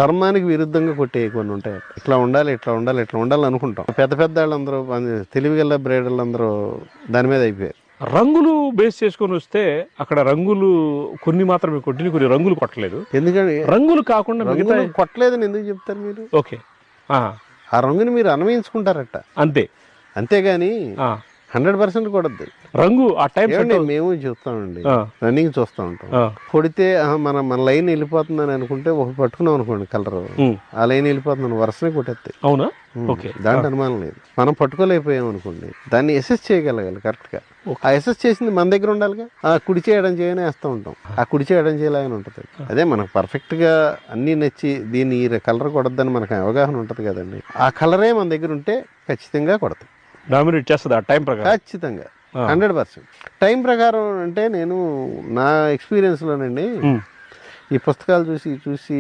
ధర్మానికి విరుద్ధంగా కొట్టే కొన్ని ఉంటాయి. ఇట్లా ఉండాలి, ఇట్లా ఉండాలి, ఇట్లా ఉండాలి అనుకుంటాం. పెద్ద పెద్ద వాళ్ళందరూ తెలివిగల బ్రేడర్లందరూ దాని మీద అయిపోయారు. రంగులు బేస్ చేసుకొని వస్తే అక్కడ రంగులు కొన్ని మాత్రమే కొట్టిన, కొన్ని రంగులు కొట్టలేదు. ఎందుకంటే రంగులు కాకుండా మిగతా కొట్టలేదని ఎందుకు చెప్తారు మీరు? ఓకే, ఆ రంగుని మీరు అన్వయించుకుంటారట అంతే. అంతేగాని 100% కొడద్దు రంగు ఆ టైం. మేము చూస్తామండి, రన్నింగ్ చూస్తూ ఉంటాం. కొడితే మన లైన్ వెళ్ళిపోతుందని అనుకుంటే ఒక పట్టుకున్నాం అనుకోండి కలర్, ఆ లైన్ వెళ్ళిపోతుందని వరుసనే కొట్టేస్తాయి. అవునా? ఓకే, దాంట్లో అనుమానం లేదు. మనం పట్టుకోలేకపోయాం అనుకోండి, దాన్ని ఎసెస్ చేయగలగాలి కరెక్ట్ గా. ఆ ఎసెస్ చేసింది మన దగ్గర ఉండాలిగా. ఆ కుడి చేయడం చేయని వేస్తూ ఉంటాం, ఆ కుడి చేయడం చేయలాగానే ఉంటుంది. అదే మనకు పర్ఫెక్ట్ గా అన్ని నచ్చి దీన్ని ఈ కలర్ కొడద్దని మనకు అవగాహన ఉంటుంది కదండి. ఆ కలరే మన దగ్గర ఉంటే ఖచ్చితంగా కొడతాం. డామినేట్ చేస్తుంది ఆ టైం ప్రకారం. ఖచ్చితంగా 100%. టైం ప్రకారం అంటే నేను నా ఎక్స్పీరియన్స్ లోనండి ఈ పుస్తకాలు చూసి